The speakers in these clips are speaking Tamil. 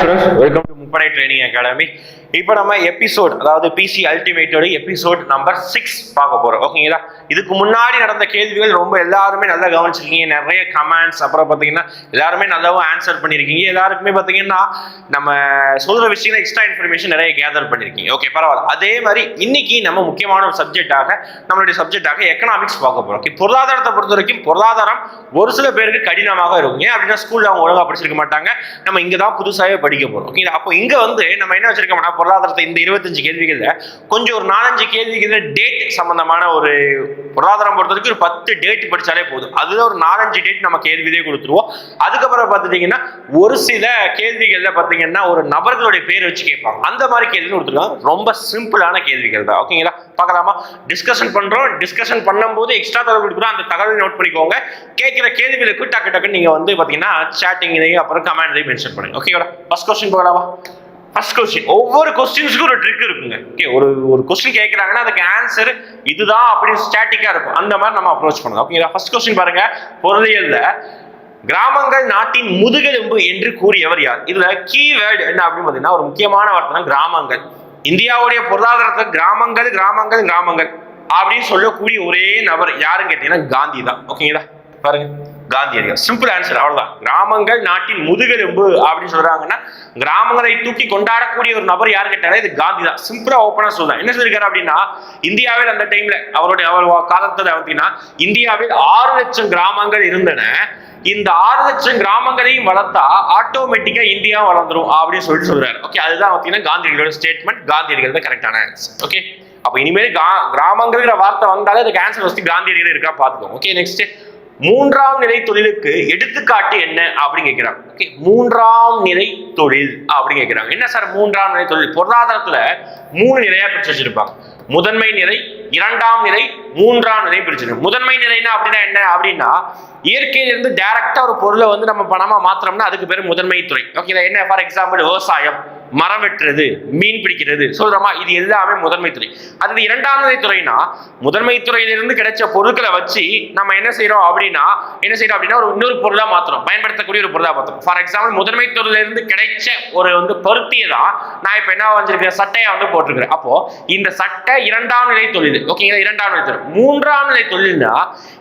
ஸ்டூடெண்ட்ஸ், வெல்கம் டு முப்படை ட்ரைனிங் அகாடமி. இப்போ நம்ம எபிசோட், அதாவது பிசி அல்டிமேட்டோட எபிசோட் நம்பர் 6 பார்க்க போறோம். ஓகேங்களா? இதுக்கு முன்னாடி நடந்த கேள்விகள் ரொம்ப எல்லாருமே நல்லா கவனிச்சிருக்கீங்க. நிறைய கமெண்ட்ஸ், அப்புறம் பார்த்தீங்கன்னா எல்லாருமே நல்லாவும் ஆன்சர் பண்ணியிருக்கீங்க. எல்லாருக்குமே பார்த்தீங்கன்னா நம்ம சொல்ற விஷயங்கள் எக்ஸ்ட்ரா இன்ஃபர்மேஷன் நிறைய கேதர் பண்ணியிருக்கீங்க. ஓகே, பரவாயில்ல. அதே மாதிரி இன்னைக்கு நம்ம முக்கியமான ஒரு நம்மளுடைய சப்ஜெக்டாக எக்கனாமிக்ஸ் பார்க்க போறோம். பொருளாதாரத்தை பொறுத்த வரைக்கும் பொருளாதாரம் ஒரு சில பேருக்கு கடினமாக இருக்கும். ஏன் அப்படின்னா ஸ்கூல்ல அவங்க ஒழுங்கா படிச்சிருக்க மாட்டாங்க. நம்ம இங்க தான் புதுசாகவே படிக்க போறோம். ஓகே, அப்போ இங்க வந்து நம்ம என்ன வச்சிருக்கோம்னா, பொருளாதாரத்தை இந்த 25 கேள்விகள்ல கொஞ்சம் ஒரு 4-5 கேள்விகள் டேட் சம்பந்தமான ஒரு பொருளாதாரம் பொறுத்த வரைக்கும் ஒரு 10 டேட் படிச்சாலே போதும். அதுல ஒரு 4-5 டேட் நம்ம கேள்வியே கொடுத்துருவோம். அதுக்கப்புறம் பார்த்துட்டீங்கன்னா ஒரு சில கேள்விகள்ல பார்த்தீங்கன்னா ஒரு நபர்களுடைய பேர் வச்சு கேட்பாங்க. அந்த மாதிரி கேள்வி கொடுத்துருக்காங்க. ரொம்ப சிம்பிளான கேள்விகள் தான். ஓகேங்களா? பார்க்கலாமா? டிஸ்கஷன் பண்றோம். டிஸ்கஷன் பண்ணும்போது எக்ஸ்ட்ரா தகவல் கொடுக்குறோம். அந்த தகவலை நோட் பண்ணிக்கோங்க. கேட்கிற கேள்விகளுக்கு டக்கு நீங்க வந்து பாத்தீங்கன்னா சாட்டிங் அப்புறம் கமெண்ட் மென்ஷன் பண்ணுங்க. ஓகேவா? ஃபர்ஸ்ட் क्वेश्चन போகலாமா? ஃபர்ஸ்ட் क्वेश्चन, ஒவ்வொரு क्वेश्चंसக்கும் ஒரு ட்ரிக் இருக்குங்க. ஓகே, ஒரு क्वेश्चन கேக்குறாங்கன்னா அதுக்கு ஆன்சர் இதுதான் அப்படி ஸ்டாட்டிக்கா இருக்கும். அந்த மாதிரி நம்ம அப்ரோச் பண்ணலாம். ஓகேங்களா? ஃபர்ஸ்ட் क्वेश्चन பாருங்க. பொருளியல்ல கிராமங்கள் நாட்டின் முதுகெலும்பு என்று கூறியவர் யார்? இதுல கீவேர்டு என்ன அப்படின்னு பாத்தீங்கன்னா ஒரு முக்கியமான வார்த்தை கிராமங்கள். இந்தியாவுடைய பொருளாதாரத்தை கிராமங்கள் அப்படின்னு சொல்லக்கூடிய ஒரே நபர் யாருன்னு கேட்டீங்கன்னா காந்தி தான். ஓகேங்களா? பாருங்க, காந்தியடிகள். சிம்பிள் ஆன்சர், அவ்வளவுதான். கிராமங்கள் நாட்டின் முதுகெலும்பு அப்படின்னு சொல்றாங்கன்னா கிராமங்களை தூக்கி கொண்டாடக்கூடிய ஒரு நபர் யாரு கேட்டாலும் இது காந்தி தான். சிம்பிளா ஓப்பனா சொல்லலாம். என்ன சொல்லிருக்காரு அப்படின்னா, இந்தியாவில் அந்த டைம்ல அவர் காலத்துல பார்த்தீங்கன்னா இந்தியாவில் 6 லட்சம் கிராமங்கள் இருந்தன. இந்த 6 லட்சம் கிராமங்களையும் வளர்த்தா ஆட்டோமேட்டிக்கா இந்தியா வளர்ந்துரும் அப்படின்னு சொல்றாரு. ஓகே, அதுதான் பார்த்தீங்கன்னா காந்தியடிகளோட ஸ்டேட்மெண்ட். காந்தியடிகள் தான் கரெக்டான ஆன்சர். ஓகே, அப்ப இனிமேல் கிராமங்கிற வார்த்தை வந்தாலே அதுக்கு ஆன்சர் ஃபர்ஸ்ட் காந்தியடிகள் இருக்கா பாத்துக்கோங்க. ஓகே, நெக்ஸ்ட், 3ஆம் நிலை தொழிலுக்கு எடுத்துக்காட்டு என்ன அப்படின்னு கேட்கிறாங்க. ஓகே, 3ஆம் நிலை தொழில் அப்படின்னு கேட்கிறாங்க. என்ன சார் 3ஆம் நிலை தொழில்? பொருளாதாரத்துல 3 நிலையா பிரிச்சு வச்சிருப்பாங்க. முதன்மை நிலை, 2ஆம் நிலை, 3ஆம் நிலை பிரிச்சிருக்கு. முதன்மை நிலைன்னா அப்படின்னா என்ன அப்படின்னா இயற்கையிலிருந்து டைரக்டா ஒரு பொருளை வந்து நம்ம பணமா மாத்திரம்னா அதுக்கு பேர் முதன்மை துறை. ஓகே, என்ன ஃபார் எக்ஸாம்பிள் விவசாயம், மரம் வெட்டுறது, மீன் பிடிக்கிறது சொல்றோமா, இது எல்லாமே முதன்மை துறை. அது 2ஆம் நிலை துறைனா முதன்மை துறையிலிருந்து கிடைச்ச பொருட்களை வச்சு நம்ம என்ன செய்யறோம் அப்படின்னா ஒரு இன்னொரு பொருளா மாத்திரம், பயன்படுத்தக்கூடிய ஒரு பொருளா மாத்திரம். ஃபார் எக்ஸாம்பிள் முதன்மை துறையிலிருந்து கிடைச்ச ஒரு வந்து பருத்தியை தான் நான் இப்ப என்ன வச்சிருக்கேன், சட்டையா வந்து போட்டிருக்கிறேன். அப்போ இந்த சட்டை 2ஆம் நிலை தொழில். ஓகேங்களா? 2ஆம் நிலை தொழில். 3ஆம் நிலை தொழில்னா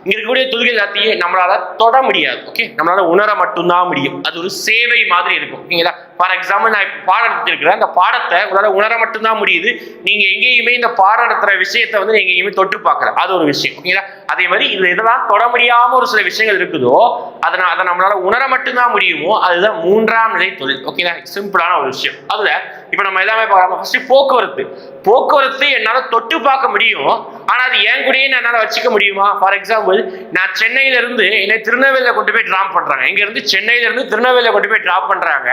இங்க இருக்கக்கூடிய தொழில்கள் எல்லாத்தையும் நம்மளால தொட முடியாது. ஓகே, நம்மளால உணர மட்டும்தான் முடியும். அது ஒரு சேவை மாதிரி இருக்கும். ஓகேங்களா? ஃபார் எக்ஸாம்பிள் நான் இப்ப பாடம் எடுத்திருக்கிறேன். அந்த பாடத்தை உங்களால உணர மட்டும்தான் முடியுது. நீங்க எங்கேயுமே இந்த பாடம் நடத்துற விஷயத்தை வந்து நீங்க எங்கேயுமே தொட்டு பார்க்கல. அது ஒரு விஷயம். ஓகேங்களா? அதே மாதிரி இதுல எதெல்லாம் தொட முடியாம ஒரு சில விஷயங்கள் இருக்குதோ அதை நம்மளால உணர மட்டும்தான் முடியுமோ அதுதான் 3ஆம் நிலை தொழில். ஓகேங்களா? சிம்பிளான ஒரு விஷயம். அதுல இப்ப நம்ம எல்லாமே பார்க்கலாம். ஃபர்ஸ்ட் போக்குவரத்து என்னால தொட்டு பார்க்க முடியும். ஆனா அது என் கூடயே என்னால வச்சுக்க முடியுமா? ஃபார் எக்ஸாம்பிள் நான் சென்னையில இருந்து என்னை திருநெல்வேலியில கொண்டு போய் டிராப் பண்றாங்க. இங்க இருந்து சென்னையில இருந்து திருநெல்வேலியில கொண்டு போய் டிராப் பண்றாங்க.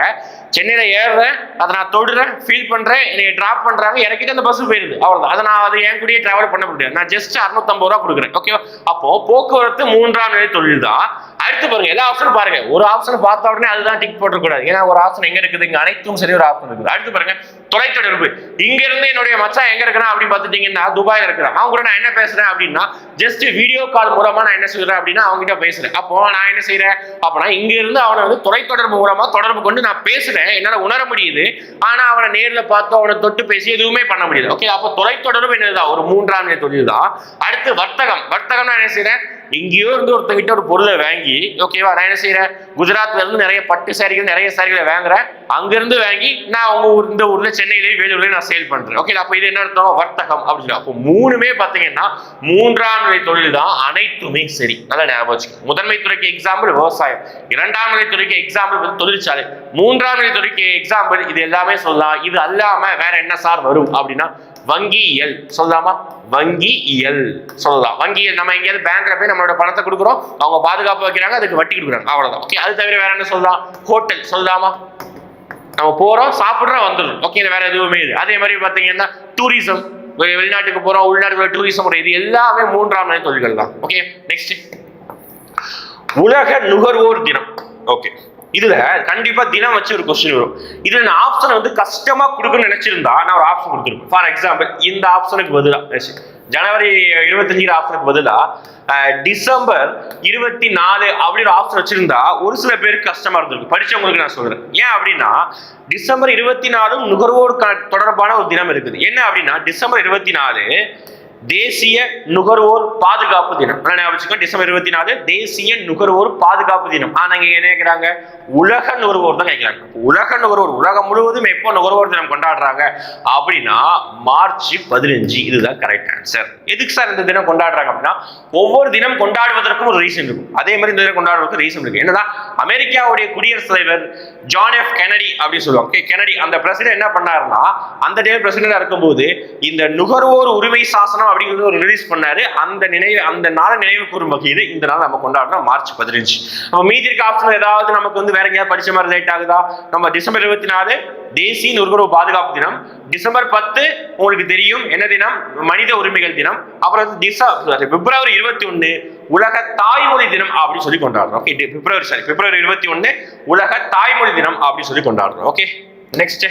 சென்னையில ஏறுறேன், அதை நான் தொடுறேன், ஃபீல் பண்றேன், என்னை டிராப் பண்றாங்க, எனக்கிட்ட அந்த பஸ் போயிருது. அவ்வளவுதான். அதை நான் அது என் கூடயே டிராவல் பண்ண முடியாது. நான் ஜஸ்ட் 650 ரூபா கொடுக்குறேன். ஓகேவா? அப்போ போக்குவரத்து 3ஆம் நிலை தொழில் தான். அடுத்து பாருங்க, எல்லா ஆப்ஷனும் பாருங்க. ஒரு ஆப்ஷன் பார்த்த உடனே அதுதான் டிக் போட்டக்கூடாது. ஏன்னா ஒரு ஆப்ஷன் எங்க இருக்குது, இங்க அனைத்தும் சரி ஒரு ஆப்ஷன் இருக்குது. அடுத்து பாருங்க, தொலைத்தொடர்பு. இங்க இருந்து என்னுடைய மச்சான் எங்க இருக்கிறான் அப்படின்னு பாத்துட்டீங்கன்னா துபாயில இருக்கிறான். அவங்க கூட நான் என்ன பேசுறேன் அப்படின்னா ஜஸ்ட் வீடியோ கால் மூலமா நான் என்ன சொல்றேன் அப்படின்னா அவங்க கிட்ட பேசுறேன். அப்போ நான் என்ன செய்யறேன் அப்படின்னா இங்க இருந்து அவனை வந்து தொலைத்தொடர்பு மூலமா தொடர்பு கொண்டு நான் பேசுறேன். என்னால உணர முடியுது. ஆனா அவனை நேர்ல பார்த்து அவனை தொட்டு பேசி எதுவுமே பண்ண முடியாது. ஓகே, அப்போ தொலைத்தொடர்பு என்னதுதான் ஒரு 3ஆம் நிலை தொழில் தான். அடுத்து வர்த்தகம் நான் என்ன செய்யறேன், எங்கேயோ இருந்து ஒருத்தங்கிட்ட ஒரு பொருளை வாங்கி, ஓகேவா, நான் என்ன செய்யறேன், குஜராத்ல இருந்து நிறைய பட்டு சாரிகள் நிறைய சாரிகளை வாங்குறேன். அங்கிருந்து வாங்கி நான் அவங்க இந்த ஊர்ல சென்னையிலேயே வேலூர்லயே நான் சேல் பண்றேன். ஓகே, அப்ப இது என்ன அர்த்தம், வர்த்தகம் அப்படின்னு. அப்போ 3மே பாத்தீங்கன்னா 3ஆம் நிலை தொழில் தான். அனைத்துமே சரி, நல்லா ஞாபகம் வச்சுக்கோங்க. முதன்மை துறைக்கு எக்ஸாம்பிள் விவசாயம், 2ஆம் நிலை துறைக்கு எக்ஸாம்பிள் தொழிற்சாலை, 3ஆம் நிலை துறைக்கு எக்ஸாம்பிள் இது எல்லாமே சொல்லலாம். இது அல்லாம வேற என்ன சார் வரும் அப்படின்னா வங்கியியல் சொல்லலாமா? வங்கியியல் சொல்லலாம். வங்கியியல் நம்ம எங்கேயாவது பேங்க்ல போய் நம்மளோட பணத்தை கொடுக்குறோம், அவங்க பாதுகாப்பு வைக்கிறாங்க, அதுக்கு வட்டி கொடுக்குறாங்க, அவ்வளவுதான். ஓகே, அது தவிர வேற என்ன சொல்லலாம்? ஹோட்டல் சொல்லலாமா? நம்ம போறோம், சாப்பிடுறோம், வந்துடும். ஓகே, வேற எதுவுமே இல்லை. அதே மாதிரி பாத்தீங்கன்னா டூரிசம், வெளிநாட்டுக்கு போறோம், உள்நாட்டுக்குள்ள டூரிசம், இது எல்லாமே 3ஆம் நிலை தொழில்கள் தான். ஓகே, நெக்ஸ்ட், உலக நுகர்வோர் தினம். ஓகே, இதுல கண்டிப்பா தினம் வச்சு ஒரு கொஸ்டின் வரும். இதுல நான் ஆப்ஷன் வந்து கஷ்டமா கொடுக்கணும்னு நினைச்சிருந்தா நான் ஒரு ஆப்ஷன் கொடுத்துருப்பேன். ஃபார் எக்ஸாம்பிள் இந்த ஆப்ஷனுக்கு பதிலா ஜனவரி 25 ஆப்ஷனுக்கு பதிலா டிசம்பர் 24 அப்படின்னு ஆப்ஷன் வச்சிருந்தா ஒரு சில பேருக்கு கஷ்டமா இருந்திருக்கு. படிச்சவங்களுக்கு நான் சொல்றேன். ஏன் அப்படின்னா டிசம்பர் 24 நுகர்வோர் தொடர்பான ஒரு தினம் இருக்குது. என்ன அப்படின்னா டிசம்பர் 24 தேசிய நுகர்வோர் பாதுகாப்பு தினம். டிசம்பர் 24 தேசிய நுகர்வோர் பாதுகாப்பு தினம். ஆனா இங்க என்ன கேட்கிறாங்க? உலக நுகர்வோர் தான் கேட்கிறாங்க. உலக நுகர்வோர் உலகம் முழுவதும் எப்போ நுகர்வோர் தினம் கொண்டாடுறாங்க அப்படின்னா மார்ச் 15. இதுதான் கரெக்ட் ஆன்சர். எதுக்கு சார் இந்த தினம் கொண்டாடுறாங்க அப்படின்னா ஒவ்வொரு தினம் கொண்டாடுவதற்கும் ஒரு ரீசன் இருக்கும். அதே மாதிரி இந்த தினம் கொண்டாடுவதற்கு ரீசன் இருக்கு. என்னன்னா அமெரிக்காவுடைய குடியரசுத் தலைவர் ஜான் எஃப் கெனடி அப்படின்னு சொல்லுவாங்க. கெனடி அந்த பிரசிடென்ட் என்ன பண்ணாருன்னா அந்த டே பிரசிடென்டா இருக்கும்போது இந்த நுகர்வோர் உரிமை சாசனம் அப்படிங்கிறது ஒரு ரிலீஸ் பண்ணாரு. அந்த நாளை நினைவு கூறும் வகையில் இந்த நாள் நம்ம கொண்டாடுறோம் மார்ச் 15. நம்ம மீதி இருக்க ஆப்ஷன் ஏதாவது நமக்கு வந்து வேற எங்கேயாவது படிச்ச மாதிரி லேட் ஆகுதா? நம்ம டிசம்பர் 24 தேசிய நுகர்வோர் பாதுகாப்பு தினம். டிசம்பர் 10 உங்களுக்கு தெரியும் என்ன தினம்? மனித உரிமைகள் தினம். அப்புறம் பிப்ரவரி 21 உலக தாய்மொழி தினம் அப்படின்னு சொல்லி கொண்டாடுறோம். ஓகே, பிப்ரவரி 21 உலக தாய்மொழி தினம் அப்படின்னு சொல்லி கொண்டாடுறோம். ஓகே, நெக்ஸ்ட்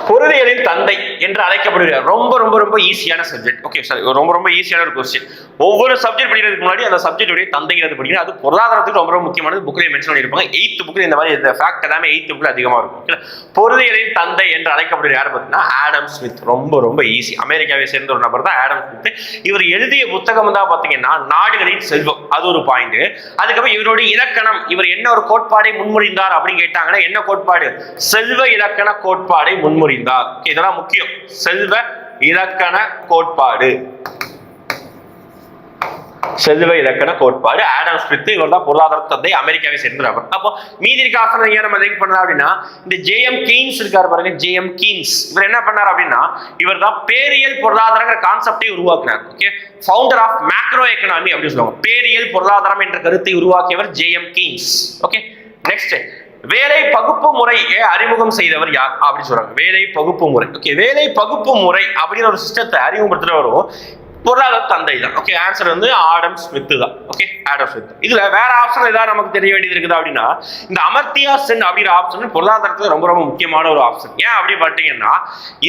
பொருளியலின் தந்தை என்று அழைக்கப்படுகிறார். ரொம்ப ரொம்ப ரொம்ப ஈஸியான சப்ஜெக்ட். ஓகே சார், ரொம்ப ரொம்ப ஈஸியான ஒரு கொஸ்டின். ஒவ்வொரு சப்ஜெக்ட் படிக்கிறதுக்கு முன்னாடி அந்த சப்ஜெக்டுடைய தந்தைங்கிறது படிக்கணும். அது பொருளாதாரத்துக்கு ரொம்ப ரொம்ப முக்கியமானது. புக்லேயே மென்ஷன் பண்ணியிருப்பாங்க. 8th புக்ல இந்த மாதிரி ஃபேக்ட் எல்லாமே 8th புக்ல அதிகமாக இருக்கும். பொருளியலின் தந்தை என்று அழைக்கப்படுகிற யார் பார்த்தீங்கன்னா ஆடம் ஸ்மித். ரொம்ப ரொம்ப ஈஸி. அமெரிக்காவை சேர்ந்த ஒரு நபர் தான் ஆடம் ஸ்மித். இவர் எழுதிய புத்தகம் தான் பார்த்தீங்கன்னா நாடுகளின் செல்வம். அது ஒரு பாயிண்ட். அதுக்கப்புறம் இவருடைய இலக்கணம், இவர் என்ன ஒரு கோட்பாடை முன்மொழிந்தார் அப்படின்னு கேட்டாங்கன்னா என்ன கோட்பாடு? செல்வ இலக்கண கோட்பாடை முன்மொழி. இதெல்லாம் முக்கியம். செல்வ இலக்கண கோட்பாடு, செல்வ இலக்கண கோட்பாடு ஆடம் ஸ்மித். இவர் தான் பொருளாதார தந்தை, அமெரிக்காவை சேர்ந்தவர். அப்போ மீதி இருக்க ஆப்ஷன் நம்ம லிங்க் பண்ணலாம் அப்படின்னா இந்த ஜேஎம் கீன்ஸ் இருக்காரு பாருங்க. ஜேஎம் கீன்ஸ் இவர் என்ன பண்ணார் அப்படின்னா இவர் தான் பேரியல் பொருளாதார கான்செப்டை உருவாக்கினார். Okay, founder of macro economy அப்படின்னு சொல்லுவாங்க. பேரியல் பொருளாதாரம் என்ற கருத்தை உருவாக்கியவர் ஜேஎம் கீன்ஸ். ஓகே, நெக்ஸ்ட் வேலை பகுப்பு முறையை அறிமுகம் செய்தவர் யார் அப்படின்னு சொல்றாங்க. வேலை பகுப்பு முறை. ஓகே, வேலை பகுப்பு முறை அப்படின்னு ஒரு சிஸ்டத்தை அறிமுகப்படுத்துறவரும் பொருளாதார தந்தை தான். ஓகே, ஆன்சர் வந்து ஆடம் ஸ்மித் தான். Okay, Adam Smith. இதுல வேற ஆப்ஷன் ஏதாவது நமக்கு தெரிய வேண்டியது இருக்குது அப்படின்னா இந்த அமர்த்தியா சென் அப்படிங்கிற ஆப்ஷன் பொருளாதாரத்துல ரொம்ப ரொம்ப முக்கியமான ஒரு ஆப்ஷன். ஏன் அப்படி பார்த்தீங்கன்னா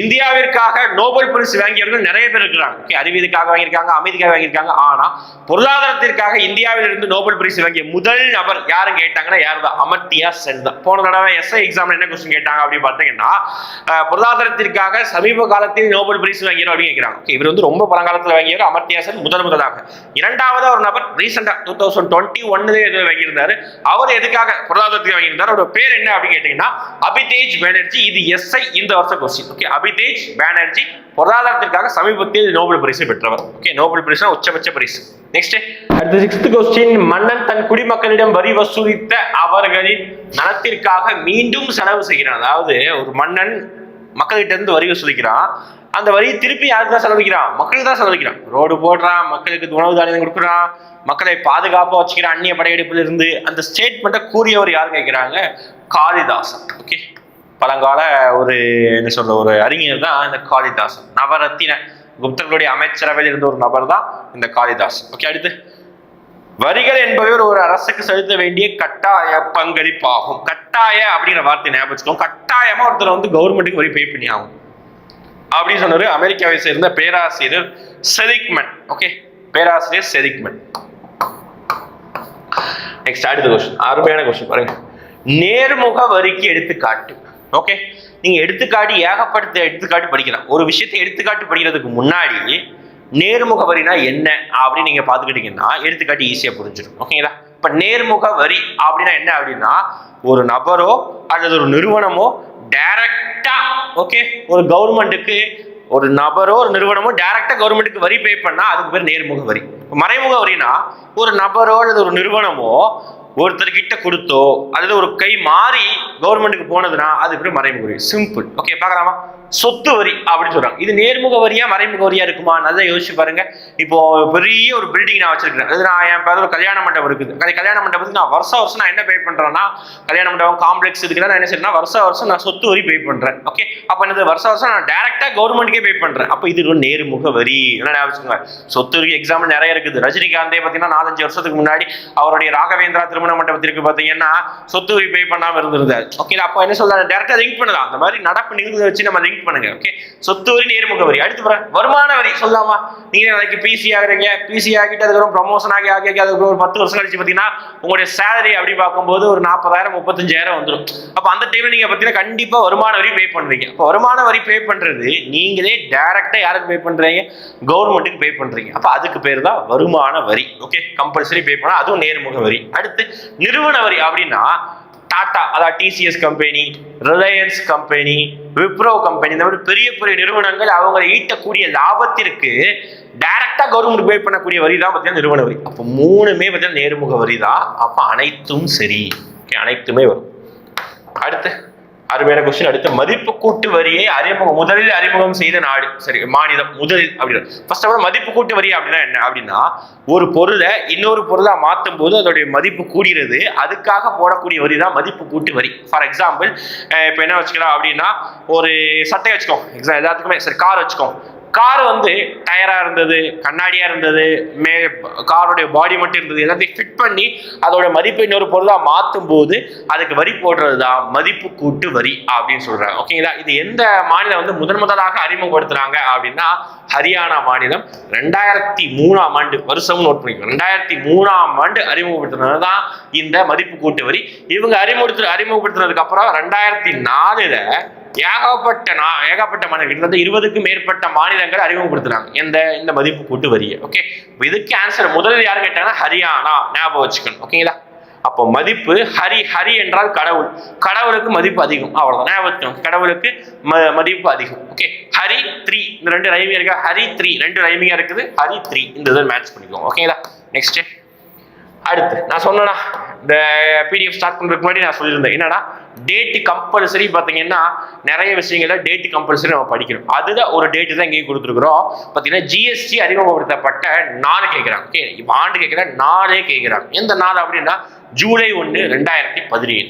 இந்தியாவிற்காக நோபல் பரிசு வாங்கியவர்கள் நிறைய பேர் இருக்கிறாங்க. ஓகே, அறிவியலுக்காக வாங்கியிருக்காங்க, அமைதிக்காக வாங்கியிருக்காங்க. ஆனா பொருளாதாரத்திற்காக இந்தியாவிலிருந்து நோபல் பரிசு வாங்கிய முதல் நபர் யாரும் கேட்டாங்கன்னா யார் தான்? அமர்த்தியா சென் தான். போன தடவை எஸ்ஐ எக்ஸாம்ல என்ன கொஸ்டின் கேட்டாங்க அப்படின்னு பார்த்தீங்கன்னா பொருளாதாரத்திற்காக சமீப காலத்தில் நோபல் பரிசு வாங்கியவர் அப்படின்னு கேட்கிறாங்க. இவர் வந்து ரொம்ப பழங்காலத்தில் அமர்த்தியா சென் முதலாக. இரண்டாவது ஒரு நபர் ரீசெண்டா 2021 வாங்கியிருந்தாரு. அவர் எதுக்காக பொருளாதாரத்துக்கு வாங்கியிருந்தார்? அவரோட பேர் என்ன அப்படின்னு கேட்டீங்கன்னா அபிதேஜ் பானர்ஜி. இது எஸ்ஐ இந்த வருஷம் கொஸ்டின். ஓகே, அபிதேஜ் பானர்ஜி பொருளாதாரத்திற்காக சமீபத்தில் நோபல் பரிசு பெற்றவர். ஓகே, நோபல் பரிசு உச்சபட்ச பரிசு. நெக்ஸ்ட் அடுத்த 6th கொஸ்டின். மன்னன் தன் குடிமக்களிடம் வரி வசூலித்த அவர்களின் நலத்திற்காக மீண்டும் செலவு செய்கிறான். அதாவது ஒரு மன்னன் மக்கள்கிட்ட இருந்து வரி வசூலிக்கிறான். அந்த வரியை திருப்பி யாருக்கு தான் செலவிக்கிறான்? மக்களுக்கு தான் செலவிக்கிறான். ரோடு போடுறான், மக்களுக்கு உணவு தானியம் கொடுக்குறான், மக்களை பாதுகாப்பாக வச்சுக்கிறான் அந்நிய படையெடுப்புல இருந்து. அந்த ஸ்டேட்மெண்ட்டை கூறியவர் யார் கேட்கிறாங்க? காளிதாசன். ஓகே, பழங்கால ஒரு என்ன சொல்ற ஒரு அறிஞர் தான் இந்த காளிதாசன். நவரத்தின குப்தர்களுடைய அமைச்சரவையில் இருந்த ஒரு நபர் தான் இந்த காளிதாசன். ஓகே, அடுத்து வரிகள் என்பவை ஒரு அரசுக்கு செலுத்த வேண்டிய கட்டாய பங்களிப்பாகும். கட்டாய அப்படிங்கிற வார்த்தை ஞாபகம் வச்சுக்கோங்க. கட்டாயமா ஒருத்தர் வந்து கவர்மெண்ட்டுக்கு வரி பே பண்ணி ஆகும் அப்படின்னு சொன்னாரு அமெரிக்காவை சேர்ந்த பேராசிரியர் செரிக்மன். ஓகே, பேராசிரியர் செரிக்மன். நெக்ஸ்ட் அடுத்த கொஸ்டின், அருமையான கொஸ்டின் பாருங்க. நேர்முக வரிக்கு எடுத்துக்காட்டு. ஓகே, நீங்க ஏகப்பட்ட எடுத்துக்காட்டு படிக்கலாம். ஒரு விஷயத்தை எடுத்துக்காட்டு படிக்கிறதுக்கு முன்னாடி நேர்முக வரினா என்ன அப்படின்னு நீங்க பாத்துக்கிட்டீங்கன்னா எடுத்துக்காட்டு ஈஸியா புரிஞ்சிடும். ஓகேங்களா? இப்ப நேர்முக வரி அப்படின்னா என்ன அப்படின்னா ஒரு நபரோ அல்லது ஒரு நிறுவனமோ டைரக்டா ஓகே ஒரு கவர்மெண்ட்டுக்கு ஒரு நபரோ ஒரு நிறுவனமோ டைரக்டா கவர்மெண்ட்டுக்கு வரி பே பண்ணா அதுக்கு பேர் நேர்முக வரி. மறைமுக வரினா ஒரு நபரோ அல்லது ஒரு நிறுவனமோ ஒருத்தர்கிட்ட கொடுத்தோ அல்லது ஒரு கை மாறி கவர்மெண்ட்டுக்கு போனதுன்னா அது பேர் மறைமுக வரி. சிம்பிள். ஓகே, பார்க்கலாமா? சொத்து வரி அப்படின்னு சொல்றாங்க. இது நேர்முக வரியா மறைமுக வரியா இருக்குமா? நல்லா யோசிச்சு பாருங்க. இப்போ பெரிய ஒரு பில்டிங் நான் வச்சிருக்கேன். அது நான் என் பேர் ஒரு கல்யாண மண்டபம் இருக்குது. கல்யாண மண்டபத்துக்கு நான் வருஷம் நான் என்ன பே பண்றேன்னா, கல்யாண மண்டபம் காம்ப்ளெக்ஸ் இதுக்குலாம் நான் என்ன செய்யறேன்னா வருஷம் நான் சொத்து வரி பே பண்றேன். ஓகே, அப்ப என்னது வருஷம் நான் டைரக்டா கவர்மெண்ட்டுக்கே பே பண்றேன். அப்ப இது ஒரு நேர்முக வரி. என்ன ஞாபகம்? சொத்து வரி எக்ஸாம்பிள் நிறைய இருக்குது. ரஜினிகாந்தே பாத்தீங்கன்னா 4-5 வருஷத்துக்கு முன்னாடி அவருடைய ராகவேந்திரா திருமண மண்டபத்திற்கு பாத்தீங்கன்னா சொத்து வரி பே பண்ணாம இருந்திருந்தாரு. ஓகே, அப்ப என்ன சொல்றாங்க? டைரக்டா லிங்க் பண்ணலாம். அந்த மாதிரி நடப்பு நிகழ்வுகளை வச்சு நம்ம லிங்க் பண்ணுங்க. ஓகே, சொத்து வரி நேர்முக வரி. அடுத்து வருமான வரி சொல்லலாமா? நீங்க நாளைக்கு பிசி ஆகுறீங்க, பிசி ஆகிட்டு அதுக்கப்புறம் ப்ரமோஷன் ஆகி அதுக்கப்புறம் ஒரு 10 வருஷம் கழிச்சு பாத்தீங்கன்னா உங்களுடைய சேலரி அப்படி பார்க்கும்போது ஒரு 40,000 35,000 வந்துடும். அப்ப அந்த டைம்ல நீங்க பாத்தீங்கன்னா கண்டிப்பா வருமான வரி பே பண்றீங்க. அப்ப வருமான வரி பே பண்றது நீங்களே டைரக்டா யாருக்கு பே பண்றீங்க? கவர்மெண்ட்டுக்கு பே பண்றீங்க. அப்ப அதுக்கு பேர் தான் வருமான வரி. ஓகே, கம்பல்சரி பே பண்ணா அதுவும் நேர்முக வரி. அடுத்து நிறுவன வரி அப்படின்னா டாடா, அதாவது TCS company, Reliance company, Wipro company, இந்த மாதிரி பெரிய பெரிய நிறுவனங்கள் அவங்க ஈட்டக்கூடிய லாபத்திற்கு டைரக்டா கவர்மெண்ட் பே பண்ணக்கூடிய வரி தான் பார்த்தீங்கன்னா நிறுவன வரி. அப்போ மூணுமே பார்த்தீங்கன்னா நேர்முக வரி தான். அப்போ அனைத்தும் சரி. ஓகே, அனைத்துமே வரும். அடுத்து அருமையான கொஸ்டின். அடுத்த மதிப்பு கூட்டு வரியை முதலில் அறிமுகம் செய்த நாடு, சரி, மாநிலம் முதலில் அப்படின்னா ஃபர்ஸ்ட் ஆஃப் ஆல் மதிப்பு கூட்டு வரி அப்படின்னா என்ன அப்படின்னா, ஒரு பொருளை இன்னொரு பொருளா மாற்றும் போது அதோடைய மதிப்பு கூடுகிறது, அதுக்காக போடக்கூடிய வரி தான் மதிப்பு கூட்டு வரி. ஃபார் எக்ஸாம்பிள் இப்போ என்ன வச்சுக்கலாம் அப்படின்னா, ஒரு சட்டை வச்சுக்கோ, எல்லாத்துக்குமே சரி, கார் வச்சுக்கோ. கார் வந்து டயரா இருந்தது, கண்ணாடியா இருந்தது, காரோடைய பாடி மட்டும் இருந்தது, எல்லாத்தையும் ஃபிட் பண்ணி அதோட மதிப்பை இன்னொரு பொருளா மாற்றும் போது அதுக்கு வரி போடுறது தான் மதிப்பு கூட்டு வரி அப்படின்னு சொல்றாங்க. ஓகேங்களா? இது எந்த மாநிலம் வந்து முதலாக அறிமுகப்படுத்துறாங்க அப்படின்னா ஹரியானா மாநிலம் 2003ஆம் ஆண்டு, வருஷம் நோட் பண்ணிக்கணும், 2003ஆம் ஆண்டு அறிமுகப்படுத்தினது தான் இந்த மதிப்பு கூட்டு வரி. இவங்க அறிமுகப்படுத்தினதுக்கு அப்புறம் 2004ல் ஏகப்பட்ட மாநிலங்கள், கிட்டத்தட்ட 20க்கும் மேற்பட்ட மாநிலங்கள் அறிமுகப்படுத்துறாங்க இந்த மதிப்பு கூட்டு வரியை. ஓகே, இதுக்கு ஆன்சர் முதலில் யாரு கேட்டாங்கன்னா ஹரியானா. ஞாபகம் வச்சுக்கணும். ஓகேங்களா? அப்போ மதிப்பு ஹரி என்றால் கடவுள், கடவுளுக்கு மதிப்பு அதிகம், அவ்வளவுதான். ஞாபகம் வச்சுக்கணும், கடவுளுக்கு மதிப்பு அதிகம். ஓகே, ஹரி 3 இந்த 2 ரைமிங்கா இருக்கா? ஹரி 3 2 ரைமிங்கா இருக்குது. ஹரி 3 இந்த இதை மேட்ச் பண்ணிக்கோங்க. ஓகேங்களா? நெக்ஸ்ட் அடுத்து நான் சொன்னா இந்த பிடிஎஃப் ஸ்டார்ட் பண்றதுக்கு முன்னாடி நான் சொல்லியிருந்தேன் என்னன்னா, டேட் கம்பல்சரி பார்த்தீங்கன்னா நிறைய விஷயங்கள டேட் கம்பல்சரி நம்ம படிக்கணும். அதுதான் ஒரு டேட்டு தான் இங்கேயும் கொடுத்துருக்குறோம். பார்த்தீங்கன்னா ஜிஎஸ்டி அறிமுகப்படுத்தப்பட்ட நாள் கேட்குறாங்க. ஓகே, இப்போ ஆண்டு கேட்குற நாளே கேட்குறாங்க. எந்த நாள் அப்படின்னா ஜூலை 1, 2017.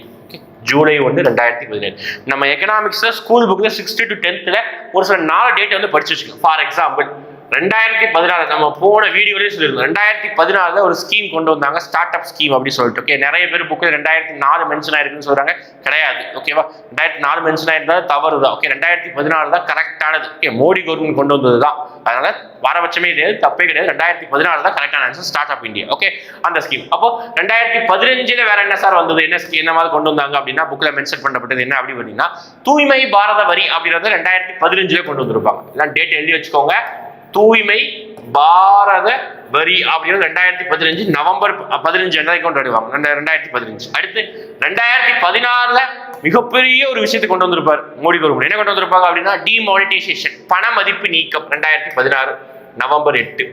ஜூலை 1, 2017. நம்ம எக்கனாமிக்ஸ்ல ஸ்கூல் புக்ல 6th to 10th ஒரு சில 4 டேட் வந்து படிச்சு வச்சுக்கோங்க. ஃபார் எக்ஸாம்பிள் 2014 நம்ம போன வீடியோலயே சொல்லியிருந்தோம், 2014 ஒரு ஸ்கீம் கொண்டு வந்தாங்க, ஸ்டார்ட் அப் ஸ்கீம் அப்படின்னு சொல்லிட்டு. ஓகே, நிறைய பேர் புக்கில் 2004 மென்ஷன் ஆயிருக்குன்னு சொல்றாங்க. கிடையாது. ஓகேவா? 2004 மென்ஷன் ஆயிருந்தாலும் தவறு தான். ஓகே, 2014 தான் கரெக்டானது. ஓகே, மோடி கவர்மெண்ட் கொண்டு வந்தது தான், அதனால பாரபட்சமே கிடையாது, தப்பே கிடையாது. 2014 தான் கரெக்டான answer, start up India. Okay, அந்த ஸ்கீம். அப்போ 2015 வேற என்ன சார் வந்தது, என்ன மாதிரி கொண்டு வந்தாங்க அப்படின்னா புக்ல மென்ஷன் பண்ணப்பட்டது என்ன அப்படி பார்த்தீங்கன்னா தூய்மை பாரத வரி அப்படின்றத 2015 கொண்டு வந்திருப்பாங்க. எல்லாம் டேட் எழுதி வச்சுக்கோங்க. தூய்மை பாரத வரி அப்படின்னு 2015 நவம்பர் 15 கொண்டு வருவாங்க. 2015. அடுத்து 2016 மிகப்பெரிய ஒரு விஷயத்தை கொண்டு வந்திருப்பார் மோடி கவர்மெண்ட். என்ன கொண்டு வந்திருப்பாங்க அப்படின்னா டிமானிட்டைசேஷன், பண மதிப்பு நீக்கம். 2016 நவம்பர் 8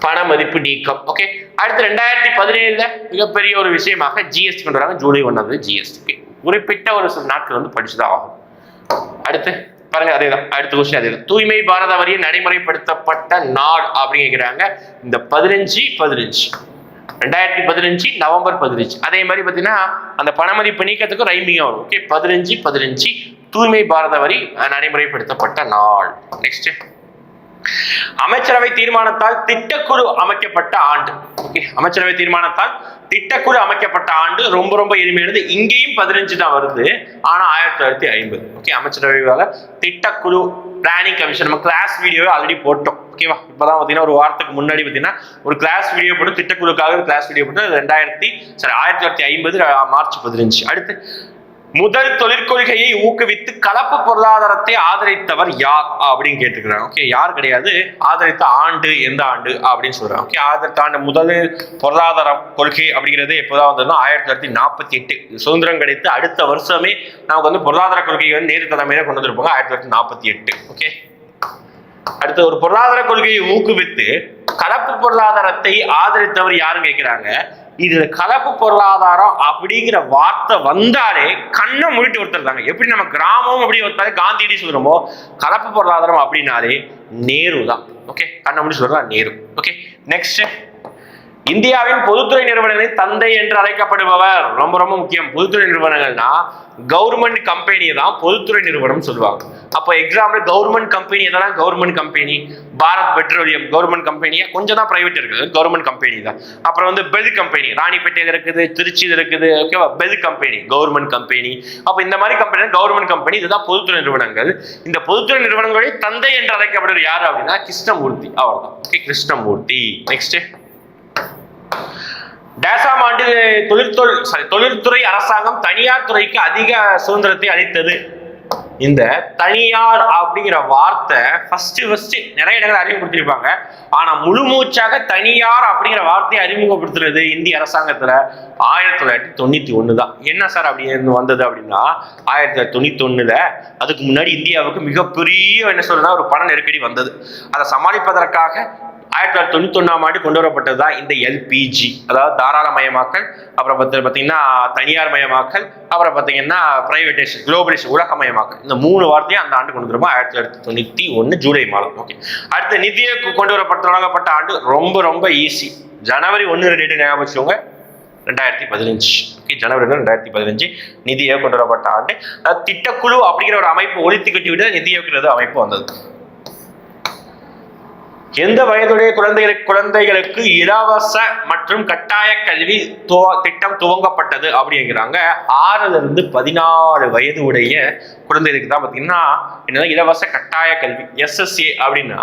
பண மதிப்பு நீக்கம். ஓகே, அடுத்து 2017 மிகப்பெரிய ஒரு விஷயமாக ஜிஎஸ்டி கொண்டு வராங்க. ஜூலை 1 ஜிஎஸ்டி. குறிப்பிட்ட ஒரு சில நாட்கள் வந்து படிச்சுதான் ஆகும். அடுத்து பாருங்க, அதேதான் அடுத்த கொஸ்டின். அதேதான் தூய்மை பாரத வரியை நடைமுறைப்படுத்தப்பட்ட நாள் அப்படின்னு கேட்கிறாங்க. இந்த 2015 நவம்பர் 15. அதே மாதிரி பார்த்தீங்கன்னா அந்த பணமதிப்பு நீக்கத்துக்கு ரைமிங்கா வரும். ஓகே, 15 தூய்மை பாரத வரி நடைமுறைப்படுத்தப்பட்ட நாள். நெக்ஸ்ட் அமைச்சரவை தீர்மானத்தால் திட்டக்குழு அமைக்கப்பட்ட ஆண்டு. ஓகே, அமைச்சரவை தீர்மானத்தால் திட்டக்குழு அமைக்கப்பட்ட ஆண்டு ரொம்ப ரொம்ப எளிமையானது. இங்கேயும் 15 தான் வருது, ஆனா 1950. ஓகே, அமைச்சரவையால திட்டக்குழு பிளானிங் கமிஷன் நம்ம கிளாஸ் வீடியோவை ஆல்ரெடி போட்டோம். ஓகேவா? இப்பதான் பார்த்தீங்கன்னா ஒரு வாரத்துக்கு முன்னாடி பார்த்தீங்கன்னா ஒரு கிளாஸ் வீடியோ போட்டு திட்டக்குழுக்காக கிளாஸ் வீடியோ போட்டு 1950 மார்ச் 15. அடுத்து முதல் தொழிற்கொள்கையை ஊக்குவித்து கலப்பு பொருளாதாரத்தை ஆதரித்தவர் யார் அப்படின்னு கேட்டுக்கிறாங்க. ஓகே, யார் கிடையாது, ஆதரித்த ஆண்டு எந்த ஆண்டு அப்படின்னு சொல்றாங்க. ஓகே, ஆதரித்த ஆண்டு முதல் பொருளாதார கொள்கை அப்படிங்கிறது எப்போதான் வந்ததுன்னா 1948. சுதந்திரம் கிடைத்து அடுத்த வருஷமே நமக்கு வந்து பொருளாதார கொள்கை வந்து நேரு தலைமையில கொண்டு வந்திருப்பாங்க 1948. ஓகே, அடுத்து ஒரு பொருளாதார கொள்கையை ஊக்குவித்து கலப்பு பொருளாதாரத்தை ஆதரித்தவர் யாருன்னு கேட்கிறாங்க. இதுல கலப்பு பொருளாதாரம் அப்படிங்கிற வார்த்தை வந்தாலே கண்ணை மூடிட்டு ஒருத்தருந்தாங்க. எப்படி நம்ம கிராமம் அப்படி ஒருத்தாலே காந்தியடி சொல்றோமோ, கலப்பு பொருளாதாரம் அப்படின்னாலே நேரு தான். ஓகே, கண்ணை மூடி சொல்றா நேரு. ஓகே, நெக்ஸ்ட், இந்தியாவின் பொதுத்துறை நிறுவனங்களின் தந்தை என்று அழைக்கப்படுபவர். ரொம்ப ரொம்ப முக்கியம். பொதுத்துறை நிறுவனங்கள்னா கவர்மெண்ட் கம்பெனி தான் பொதுத்துறை நிறுவனம் சொல்லுவாங்க. அப்போ எக்ஸாம்பிள் கவர்மெண்ட் கம்பெனி எதெல்லாம் government company, Bharat petroleum government கம்பெனியா, கொஞ்சம் தான் பிரைவேட் இருக்குது, கவர்மெண்ட் கம்பெனி தான். அப்புறம் வந்து பெல் கம்பெனி ராணிப்பேட்டையில் இருக்குது, திருச்சியில் இருக்குது. ஓகேவா, பெல் கம்பெனி கவர்மெண்ட் கம்பெனி. அப்போ இந்த மாதிரி கம்பெனி கவர்மெண்ட் கம்பெனி, இதுதான் பொதுத்துறை நிறுவனங்கள். இந்த பொதுத்துறை நிறுவனங்களுடைய தந்தை என்று அழைக்கப்படுவது யார் அப்படின்னா கிருஷ்ணமூர்த்தி, அவர் தான். ஓகே, கிருஷ்ணமூர்த்தி. நெக்ஸ்ட், டேசாம் ஆண்டு தொழில்துறை அரசாங்கம் தனியார் துறைக்கு அதிக சுதந்திரத்தை அளித்தது. இந்த தனியார் அப்படிங்கிற வார்த்தை ஃபர்ஸ்ட் நிறைய இடங்கள் அறிமுகப்படுத்திருப்பாங்க. ஆனா முழு மூச்சாக தனியார் அப்படிங்கிற வார்த்தையை அறிமுகப்படுத்துறது இந்திய அரசாங்கத்துல 1991 தான். என்ன சார் அப்படி வந்தது அப்படின்னா 1991 அதுக்கு முன்னாடி இந்தியாவுக்கு மிகப்பெரிய என்ன சொல்றதுன்னா ஒரு பண நெருக்கடி வந்தது. அதை சமாளிப்பதற்காக 1991 ஆண்டு கொண்டு வரப்பட்டது தான் இந்த எல்பிஜி, அதாவது தாராளமயமாக்கல், அப்புறம் பார்த்தீங்கன்னா தனியார் மயமாக்கல், அப்புறம் பார்த்தீங்கன்னா பிரைவேடைசேஷன், குளோபலைசேஷன், உலகமயமாக்கல். இந்த 3 வார்த்தையை அந்த ஆண்டு கொண்டு வரப்போ 1991 ஜூலை மாதம். ஓகே, அடுத்து நிதியை கொண்டு தொடங்கப்பட்ட ஆண்டு ரொம்ப ரொம்ப ஈஸி. ஜனவரி 1 டேட்டு ஞாபகம் வச்சுக்கோங்க, 2015. ஓகே, ஜனவரி 2015 நிதியை கொண்டு வரப்பட்ட ஆண்டு. திட்டக்குழு அப்படிங்கிற ஒரு அமைப்பு ஒழித்து கட்டி விட நிதி இயக்குறது அமைப்பு வந்தது. எந்த வயதுடைய குழந்தைகளுக்கு இலவச மற்றும் கட்டாய கல்வி திட்டம் துவங்கப்பட்டது அப்படிங்கிறாங்க. 6 to 14 வயது உடைய குழந்தைகளுக்கு தான் பார்த்தீங்கன்னா என்னதான் இலவச கட்டாய கல்வி, SSA அப்படின்னா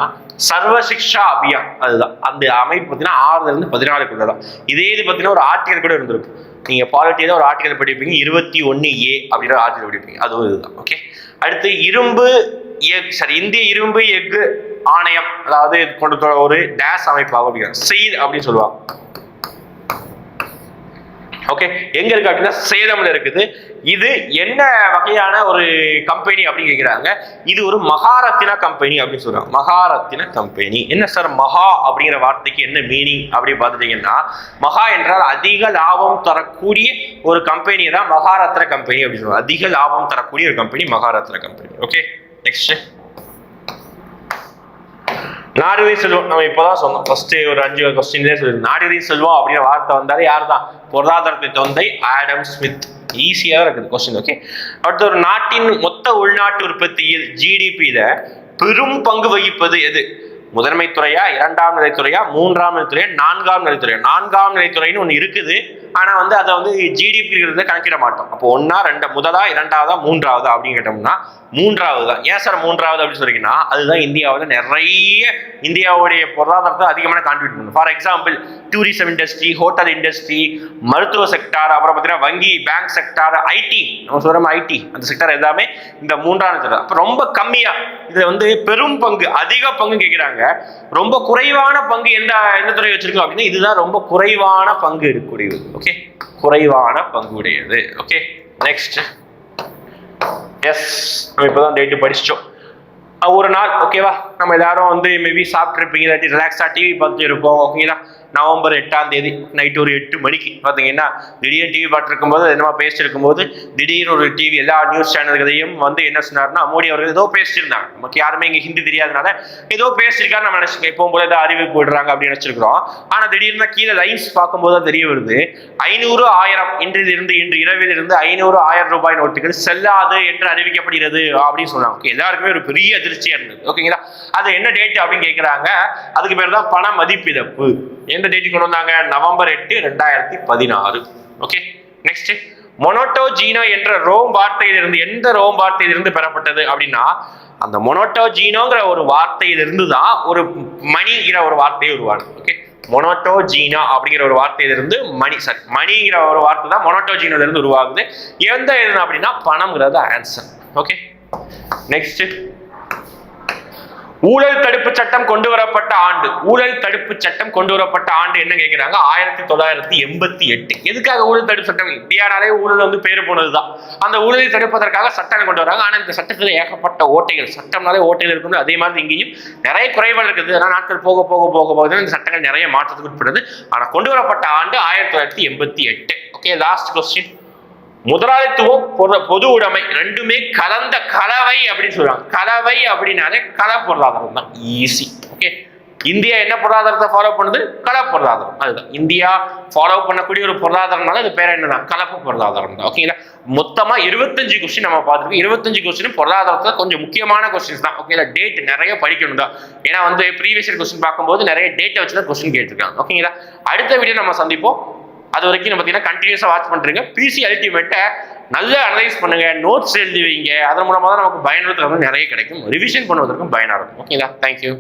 சர்வ சிக்ஷா அபியான். அதுதான் அந்த அமைப்பு பார்த்தீங்கன்னா 6 to 14 தான். இதே இது பார்த்தீங்கன்னா ஒரு ஆர்டிகல் கூட இருந்திருக்கு. நீங்க பாலிட்டி தான் ஒரு ஆர்டிகல் படிப்பீங்க, 21A அப்படின்ற ஆர்டிகல் படிப்பீங்க, அதுவும் இதுதான். ஓகே, அடுத்து இந்திய இரும்பு எஃகு ஆணையம், அதாவது கொண்டு ஒரு டேஸ் அமைப்பாக செயில் அப்படின்னு சொல்லுவாங்க. ஓகே, எங்க இருக்கு அப்படின்னா சேலம்ல இருக்குது. இது என்ன வகையான ஒரு கம்பெனி அப்படின்னு கேட்கிறாங்க. இது ஒரு மகாரத்தின கம்பெனி அப்படின்னு சொல்றாங்க. மகாரத்தின கம்பெனி என்ன சார், மகா அப்படிங்கிற வார்த்தைக்கு என்ன மீனிங் அப்படின்னு பார்த்துட்டீங்கன்னா, மகா என்றால் அதிக லாபம் தரக்கூடிய ஒரு கம்பெனி தான் மகாரத்ன கம்பெனி அப்படின்னு சொல்லுவாங்க. அதிக லாபம் தரக்கூடிய ஒரு கம்பெனி மகாரத்ன கம்பெனி. ஓகே, நெக்ஸ்ட், நாடுவே செல்வம். நம்ம இப்பதான் சொன்னோம், ஃபர்ஸ்ட் ஒரு 5 கொஸ்டின்லேயே சொல்லி நாடுவே செல்வம் அப்படிங்கிற வார்த்தை வந்தாலே யார் தான், பொருளாதாரத்தை தந்தை ஆடம் ஸ்மித். ஈஸியாக இருக்குது கொஸ்டின். ஓகே, அடுத்து ஒரு நாட்டின் மொத்த உள்நாட்டு உற்பத்தியில் ஜிடிபியில பெரும் பங்கு வகிப்பது எது? முதன்மை துறையா, 2ஆம் நிலைத்துறையா, 3ஆம் நிலைத்துறையா, 4ஆம் நிலைத்துறையா? 4ஆம் நிலைத்துறைன்னு ஒன்று இருக்குது. ஆனா வந்து அதை வந்து ஜிடிபி கணக்கிட மாட்டோம். அப்போ 1, 2, முதலா, 2ஆவதா, 3ஆவதா அப்படின்னு கேட்டோம்னா 3ஆவது தான். ஏன் சார் 3ஆவது அப்படின்னு சொல்லிங்கன்னா அதுதான் இந்தியாவில் நிறைய இந்தியாவுடைய பொருளாதாரத்தை அதிகமான கான்ட்ரிபியூட் பண்ணும். For example tourism industry, hotel industry, மருத்துவ செக்டார், அப்புறம் பார்த்தீங்கன்னா வங்கி, பேங்க் செக்டார், ஐடி, நம்ம சொல்றோம் ஐடி, அந்த செக்டார் எல்லாமே இந்த 3ஆம் செக்டார். அப்போ ரொம்ப கம்மியா இதுல வந்து பெரும் பங்கு, அதிக பங்கு கேட்கிறாங்க. ரொம்ப குறைவான பங்கு எந்த துறை வச்சிருக்கோம் அப்படின்னா இதுதான் ரொம்ப குறைவான பங்கு இருக்கக்கூடியது. ஓகே, குறைவான பங்கு உடையது. ஓகே, நெக்ஸ்ட், எஸ், நம்ம இப்பதான் டேட்டு படிச்சிட்டோம். ஒரு நாள் ஓகேவா, நம்ம எல்லாரும் வந்து மேபி சாப்பிட்டுருப்பீங்க, இல்லாட்டி ரிலாக்ஸா டிவி பார்த்துட்டு இருப்போம். ஓகேங்களா, நவம்பர் 8ஆம் தேதி நைட்டு ஒரு 8 மணிக்கு பார்த்தீங்கன்னா திடீர்னு டிவி பார்த்துருக்கும் போது என்னமா பேசிட்டு இருக்கும்போது திடீர்னு ஒரு டிவி எல்லா நியூஸ் சேனல்களையும் வந்து என்ன சொன்னார்னா, மோடி அவர்கள் ஏதோ பேசியிருந்தாங்க. நமக்கு யாருமே இங்கே ஹிந்தி தெரியாதனால ஏதோ பேசியிருக்காரு நம்ம நினைச்சிருக்கோம். இப்போ போல ஏதோ அறிவிப்பு விடுறாங்க அப்படின்னு நினைச்சிருக்கிறோம். ஆனால் திடீர்னு கீழே லைன்ஸ் பார்க்கும்போது தான் தெரிய வருது, 500, 1000 இன்று இரவில் இருந்து 500, 1000 ரூபாய் நோட்டுகள் செல்லாது என்று அறிவிக்கப்படுகிறது அப்படின்னு சொன்னாங்க. எல்லாருக்குமே ஒரு பெரிய அதிர்ச்சியா இருந்தது. ஓகேங்களா, அது என்ன டேட் அப்படின்னு கேட்கிறாங்க. அதுக்கு பேர் தான் பண மதிப்பிழப்பு. எந்த டேட் கொண்டு வந்தாங்க? நவம்பர் 8, 2016. ஓகே, நெக்ஸ்ட், மொனோட்டோஜீனோ என்ற ரோம் வார்த்தையிலிருந்து எந்த ரோம் வார்த்தையிலிருந்து பெறப்பட்டது அப்படின்னா அந்த மொனோட்டோஜீனோங்கிற ஒரு வார்த்தையிலிருந்து தான் ஒரு மணிங்கிற ஒரு வார்த்தையை உருவானது. ஓகே, மொனோட்டோஜீனா அப்படிங்கிற ஒரு வார்த்தையிலிருந்து மணிங்கிற ஒரு வார்த்தை தான் மொனோட்டோஜீனோல இருந்து உருவாகுது. எந்த அப்படின்னா பணம்ங்கிறது ஆன்சர். ஓகே, நெக்ஸ்ட், ஊழல் தடுப்பு சட்டம் கொண்டு வரப்பட்ட ஆண்டு, ஊழல் தடுப்பு சட்டம் கொண்டு வரப்பட்ட ஆண்டு என்ன கேட்கிறாங்க? 1988. எதுக்காக ஊழல் தடுப்பு சட்டம்? இந்தியானாலே ஊழல் வந்து பேரு போனதுதான். அந்த ஊழலை தடுப்பதற்காக சட்டம் கொண்டு வராங்க. ஆனா இந்த சட்டத்தில் ஏகப்பட்ட ஓட்டைகள், சட்டம்னாலே ஓட்டைகள் இருக்குது. அதே மாதிரி இங்கேயும் நிறைய குறைபாடு இருக்குது. ஆனா நாட்கள் போக போக போக போக இந்த சட்டங்கள் நிறைய மாற்றத்துக்கு உட்படுது. ஆனா கொண்டு வரப்பட்ட ஆண்டு 1988. Okay, last question. முதலாளித்துவம் பொது உடைமை ரெண்டுமே கலந்த கலவை அப்படின்னு சொல்றாங்க. கலவை அப்படின்னாலே கல பொருளாதாரம் தான். ஈஸி. ஓகே, இந்தியா என்ன பொருளாதாரத்தை ஃபாலோ பண்ணுது? கல பொருளாதாரம். அதுதான் இந்தியா ஃபாலோ பண்ணக்கூடிய ஒரு பொருளாதாரம்னால அது பேர் என்னதான்? கலப்பு பொருளாதாரம் தான். ஓகேங்களா? மொத்தமா 25 கொஸ்டின் நம்ம பார்த்துருக்கோம். 25 கொஸ்டின் பொருளாதாரத்துல கொஞ்சம் முக்கியமான கொஸ்டின்ஸ் தான். ஓகேங்களா? டேட் நிறைய படிக்கணும் தான். ஏன்னா வந்து ப்ரீவியஸ் இயர் கொஸ்டின் பார்க்கும்போது நிறைய டேட்டை வச்சுதான் கொஸ்டின் கேட்டிருக்காங்க. ஓகேங்களா? அடுத்த வீடியோ நம்ம சந்திப்போம். அது வரைக்கும் நம்ம பார்த்தீங்கன்னா கண்டினியூஸாக வாட்ச் பண்ணுறீங்க. பிசி அல்டிமேட்டை நல்லா அனலைஸ் பண்ணுங்க, நோட்ஸ் எழுதி வைங்க. அதன் மூலமாக தான் நமக்கு பயனுள்ள நிறைய கிடைக்கும். ரிவிஷன் பண்ணுவதற்கும் பயனாக இருக்கும். ஓகேங்களா? தேங்க்யூ.